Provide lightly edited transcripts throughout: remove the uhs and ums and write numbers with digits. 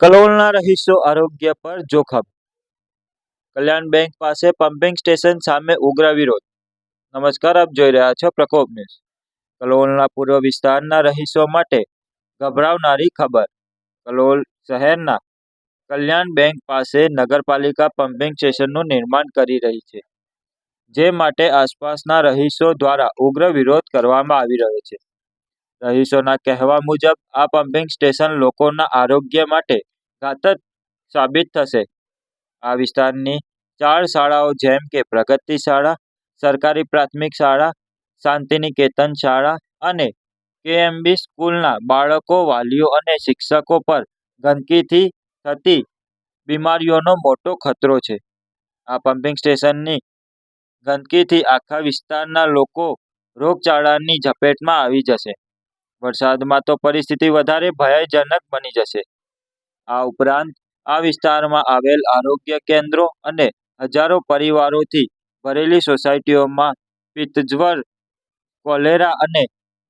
કલોલના રહીશો આરોગ્ય પર જોખમ. કલ્યાણ બેંક પાસે પમ્પિંગ સ્ટેશન સામે ઉગ્ર વિરોધ. નમસ્કાર, આપ જોઈ રહ્યા છો પ્રકોપ ન્યૂઝ. કલોલના પૂર્વ વિસ્તારના રહીશો માટે ગભરાવનારી ખબર. કલોલ શહેરના કલ્યાણ બેંક પાસે નગરપાલિકા પમ્પિંગ સ્ટેશનનું નિર્માણ કરી રહી છે, જે માટે આસપાસના રહીશો દ્વારા ઉગ્ર વિરોધ કરવામાં આવી રહ્યો છે. રહીશોના કહેવા મુજબ આ પમ્પિંગ સ્ટેશન લોકોના આરોગ્ય માટે ઘાતક સાબિત થશે. આ વિસ્તારની 4 શાળાઓ જેમ કે પ્રગતિ શાળા, સરકારી પ્રાથમિક શાળા, શાંતિનિકેતન શાળા અને કેએમબી સ્કૂલના બાળકો, વાલીઓ અને શિક્ષકો પર ગંદકીથી થતી બીમારીઓનો મોટો ખતરો છે. આ પમ્પિંગ સ્ટેશનની ગંદકીથી આખા વિસ્તારના લોકો રોગચાળાની ઝપેટમાં આવી જશે. વરસાદમાં તો પરિસ્થિતિ વધારે ભયજનક બની જશે. આ ઉપરાંત આ વિસ્તારમાં આવેલ આરોગ્ય કેન્દ્રો અને હજારો પરિવારોથી ભરેલી સોસાયટીઓમાં પિત્તજ્વર, કોલેરા અને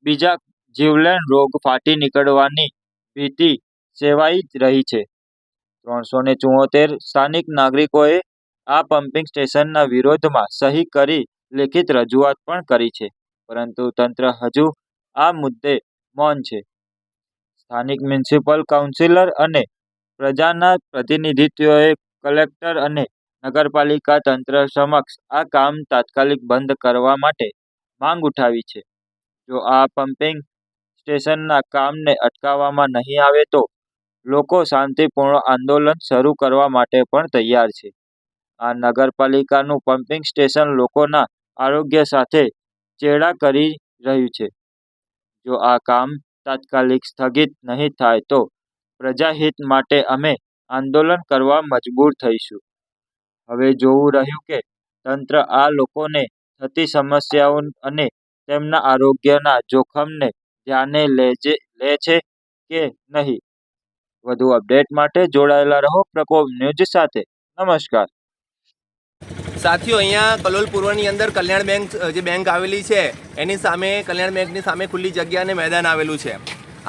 બીજા જીવલેણ રોગ ફાટી નીકળવાની ભીતિ સેવાઈ રહી છે. 374 સ્થાનિક નાગરિકોએ આ પમ્પિંગ સ્ટેશનના વિરોધમાં સહી કરી લેખિત રજૂઆત પણ કરી છે, પરંતુ તંત્ર હજુ આ મુદ્દે મૌન છે. સ્થાનિક મ્યુનિસિપલ કાઉન્સિલર અને પ્રજાના પ્રતિનિધિત્વોએ કલેક્ટર અને નગરપાલિકા તંત્ર સમક્ષ આ કામ તાત્કાલિક બંધ કરવા માટે માંગ ઉઠાવી છે. જો આ પમ્પિંગ સ્ટેશનના કામને અટકાવવામાં નહીં આવે તો લોકો શાંતિપૂર્ણ આંદોલન શરૂ કરવા માટે પણ તૈયાર છે. આ નગરપાલિકાનું પમ્પિંગ સ્ટેશન લોકોના આરોગ્ય સાથે ચેડા કરી રહ્યું છે. જો આ કામ તાત્કાલિક સ્થગિત નહીં થાય તો પ્રજાહિત માટે અમે આંદોલન કરવા મજબૂર થઈશું. હવે જોવું રહ્યું કે તંત્ર આ લોકોને થતી સમસ્યાઓ અને તેમના આરોગ્યના જોખમને ધ્યાને લે છે કે નહીં. વધુ અપડેટ માટે જોડાયેલા રહો પ્રકોપ ન્યૂઝ સાથે. નમસ્કાર. સાથીઓ, અહીંયા કલોલ પૂર્વની અંદર કલ્યાણ બેંક જે બેંક આવેલી છે એની સામે કલ્યાણ બેંકની સામે ખુલ્લી જગ્યા અને મેદાન આવેલું છે.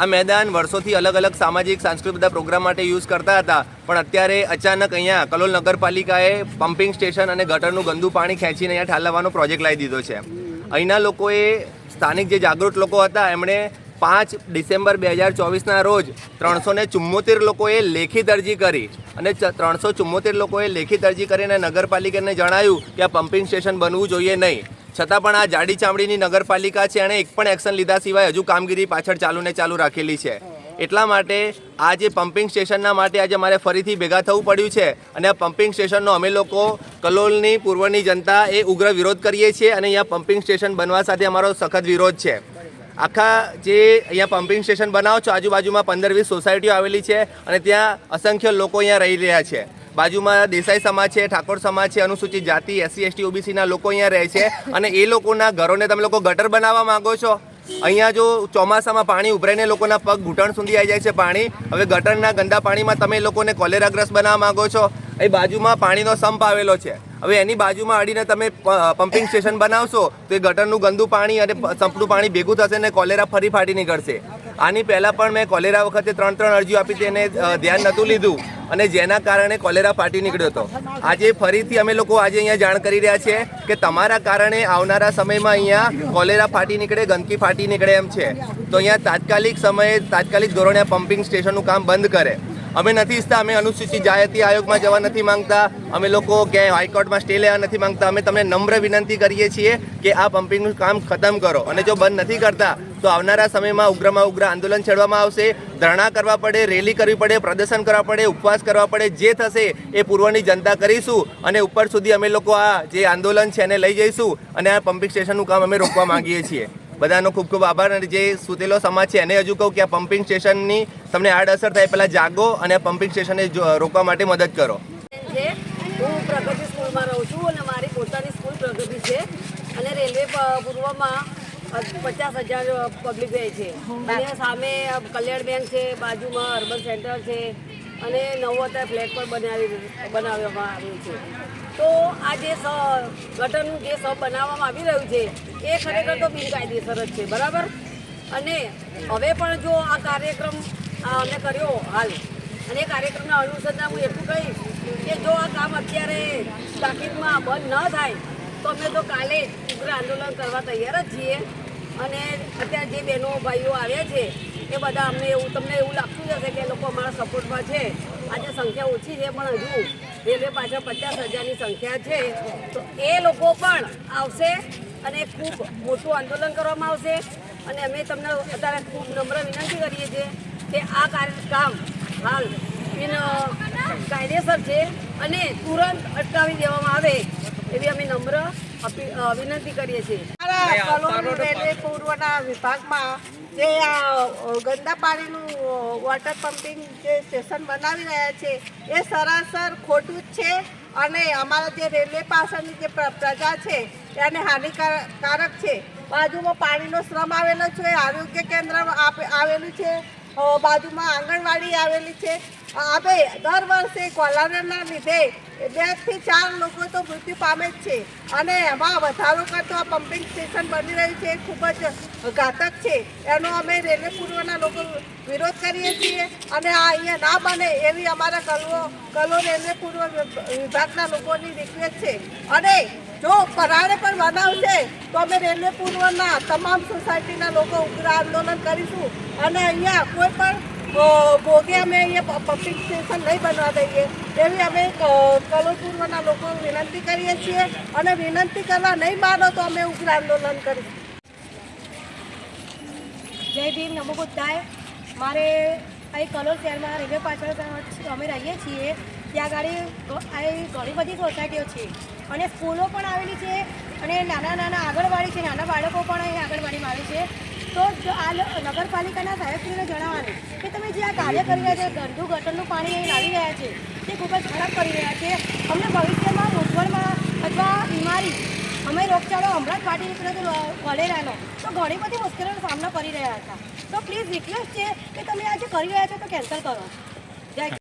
આ મેદાન વર્ષોથી અલગ અલગ સામાજિક સાંસ્કૃતિક બધા પ્રોગ્રામ માટે યુઝ કરતા હતા, પણ અત્યારે અચાનક અહીંયા કલોલ નગરપાલિકાએ પમ્પિંગ સ્ટેશન અને ગટરનું ગંદુ પાણી ખેંચીને અહીંયા ઠાલવવાનો પ્રોજેક્ટ લાવી દીધો છે. અહીંના લોકોએ, સ્થાનિક જે જાગૃત લોકો હતા, એમણે 5 ડિસેમ્બર 2024ના રોજ 374 લોકોએ લેખિત અરજી કરી અને 374 લોકોએ લેખિત અરજી કરીને નગરપાલિકાને જણાવ્યું કે આ પમ્પિંગ સ્ટેશન બનવું જોઈએ નહીં. છતાં પણ આ જાડી ચામડીની નગરપાલિકા છે, એણે એક પણ એક્શન લીધા સિવાય હજુ કામગીરી પાછળ ચાલુ રાખેલી છે. એટલા માટે આ જે પમ્પિંગ સ્ટેશનના માટે આજે અમારે ફરીથી ભેગા થવું પડ્યું છે અને આ પમ્પિંગ સ્ટેશનનો અમે લોકો કલોલની પૂર્વની જનતા એ ઉગ્ર વિરોધ કરીએ છીએ અને અહીંયા પમ્પિંગ સ્ટેશન બનવા સાથે અમારો સખત વિરોધ છે. આખા જે અહીંયા પમ્પિંગ સ્ટેશન બનાવો છો, આજુબાજુમાં 15-20 સોસાયટીઓ આવેલી છે અને ત્યાં અસંખ્ય લોકો અહીંયા રહી રહ્યા છે. બાજુમાં દેસાઈ સમાજ છે, ઠાકોર સમાજ છે, અનુસૂચિત જાતિ, SC ST OBCના લોકો અહીંયા રહે છે અને એ લોકોના ઘરોને તમે લોકો ગટર બનાવવા માંગો છો. અહીંયા જો ચોમાસામાં પાણી ઉભરાઈને લોકોના પગ ઘૂંટણ સુધી આવી જાય છે પાણી. હવે ગટરના ગંદા પાણીમાં તમે લોકોને કોલેરાગ્રસ્ત બનાવવા માંગો છો. એ બાજુમાં પાણીનો સંપ આવેલો છે. હવે એની બાજુમાં અડીને તમે પમ્પિંગ સ્ટેશન બનાવશો તો એ ગટરનું ગંદુ પાણી અને સંપનું પાણી ભેગું થશે ને કોલેરા ફરી ફાટી નીકળશે. આની પહેલાં પણ મેં કોલેરા વખતે 3 અરજીઓ આપી તેને ધ્યાન નહોતું લીધું અને જેના કારણે કોલેરા ફાટી નીકળ્યો હતો. આજે ફરીથી અમે લોકો આજે અહીંયા જાણ કરી રહ્યા છીએ કે તમારા કારણે આવનારા સમયમાં અહીંયા કોલેરા ફાટી નીકળે, ગંદકી ફાટી નીકળે એમ છે. તો અહીંયા તાત્કાલિક ધોરણે પમ્પિંગ સ્ટેશનનું કામ બંધ કરે. અમે નથી ઈચ્છતા, અમે અનુસૂચિત જાતિ આયોગમાં જવા નથી માંગતા, અમે લોકો ક્યાંય હાઈકોર્ટમાં સ્ટે લેવા નથી માંગતા. અમે તમને નમ્ર વિનંતી કરીએ છીએ કે આ પમ્પિંગનું કામ ખતમ કરો અને જો બંધ નથી કરતા તો આવનારા સમયમાં ઉગ્રમાં ઉગ્ર આંદોલન છેડવામાં આવશે. ધરણા કરવા પડે, રેલી કરવી પડે, પ્રદર્શન કરવા પડે, ઉપવાસ કરવા પડે. જે થશે એ પૂર્વની જનતા કરીશું અને ઉપર સુધી અમે લોકો આ જે આંદોલન છે એને લઈ જઈશું અને આ પમ્પિંગ સ્ટેશનનું કામ અમે રોકવા માંગીએ છીએ. બધાનો ખૂબ ખૂબ આભાર. અને જે સુતેલો સમાજ છે એને હજુ કહું કે આ પમ્પિંગ સ્ટેશનની તમને આડઅસર થાય પહેલાં જાગો અને આ પમ્પિંગ સ્ટેશનને રોકવા માટે મદદ કરો. હું પ્રગતિ સ્કૂલમાં રહું છું અને મારી પોતાની સ્કૂલ પ્રગતિ છે અને રેલવે પૂર્વમાં 50,000 પબ્લિક રહે છે અને સામે કલ્યાણ બેંક છે, બાજુમાં અર્બન સેન્ટર છે અને નવો અત્યારે ફ્લેટ પણ બનાવવામાં આવ્યું છે. તો આ જે ગટરનું જે બનાવવામાં આવી રહ્યું છે એ ખરેખર તો બિનકાયદેસર જ છે, બરાબર. અને હવે પણ જો આ કાર્યક્રમ અમે કર્યો હાલ અને એ કાર્યક્રમના અનુસંધાન હું એટલું કહીશ કે જો આ કામ અત્યારે તાકીદમાં બંધ ન થાય તો અમે તો કાલે જ ઉગ્ર આંદોલન કરવા તૈયાર જ છીએ. અને અત્યારે જે બહેનો ભાઈઓ આવ્યા છે એ બધા અમને તમને એવું લાગતું જ હશે કે એ લોકો અમારા સપોર્ટમાં છે. આજે સંખ્યા ઓછી છે પણ હજુ રેલવે પાછળ 50,000ની સંખ્યા છે. તો એ લોકો પણ આવશે અને ખૂબ મોટું આંદોલન કરવામાં આવશે. અને અમે તમને અત્યારે ખૂબ નમ્ર વિનંતી કરીએ છીએ કે આ કામ હાલ કાયદેસર છે અને તુરંત અટકાવી દેવામાં આવે એવી અમે નમ્ર વિનંતી કરીએ છીએ. કલોલ રેલવે પૂર્વના વિભાગમાં જે આ ગંદા પાણીનું વોટર પમ્પિંગ જે સ્ટેશન બનાવી રહ્યા છે એ સરાસર ખોટું જ છે અને અમારા જે રેલવે પાસેની જે પ્રજા છે એને હાનિકારક છે. બાજુમાં પાણીનો શ્રમ આવેલો છે, આરોગ્ય કેન્દ્ર આવેલું છે, બાજુમાં આંગણવાડી આવેલી છે. હવે દર વર્ષે કોલેરાના લીધે 2 થી 4 લોકો તો મૃત્યુ પામે જ છે અને એમાં વધારો કરતો આ પમ્પિંગ સ્ટેશન બની રહ્યું છે એ ખૂબ જ ઘાતક છે. એનો અમે રેલવે પૂર્વના લોકો વિરોધ કરીએ છીએ અને આ અહીંયા ના બને એવી અમારા કલોલ રેલવે પૂર્વ વિભાગના લોકોની રિક્વેસ્ટ છે. અને જો પરાણે પણ બનાવશે તો અમે રેલવે પૂર્વના તમામ સોસાયટીના લોકો ઉગ્ર આંદોલન કરીશું અને અહીંયા કોઈ પણ ભોગે અમે અહીંયા પમ્પિંગ સ્ટેશન નહીં બનવા દઈએ એવી અમે કલોલ પૂર્વના લોકો વિનંતી કરીએ છીએ અને વિનંતી કરવા નહીં માનો તો અમે ઉગ્ર આંદોલન કરીશું. જય ભીમ, નમો બુદ્ધાય. મારે અહીં કલોલ શહેરમાં રેલવે પાછળ અમે રહીએ છીએ. ત્યાં આગળ ઘણી બધી સોસાયટીઓ છે અને સ્કૂલો પણ આવેલી છે અને નાના આંગણવાડી છે. નાના બાળકો પણ અહીં આંગણવાડીમાં આવે છે. તો આ નગરપાલિકાના સાહેબશ્રીને જણાવવાનું કે તમે જે આ કાર્ય કરી રહ્યા છો, ગંદુ ગટરનું પાણી અહીં લાવી રહ્યા છે તે ખૂબ જ ખરાબ કરી રહ્યા છે. અમને ભવિષ્યમાં મૂંઝવણમાં અથવા બીમારી અમે રોગચાળો હમણાં જ ફાટી નીકળ્યો હતો કોલેરાનો, તો ઘણી બધી મુશ્કેલીનો સામનો કરી રહ્યા હતા. તો પ્લીઝ રિક્વેસ્ટ છે કે તમે આ જે કરી રહ્યા છો તો કેન્સલ કરો.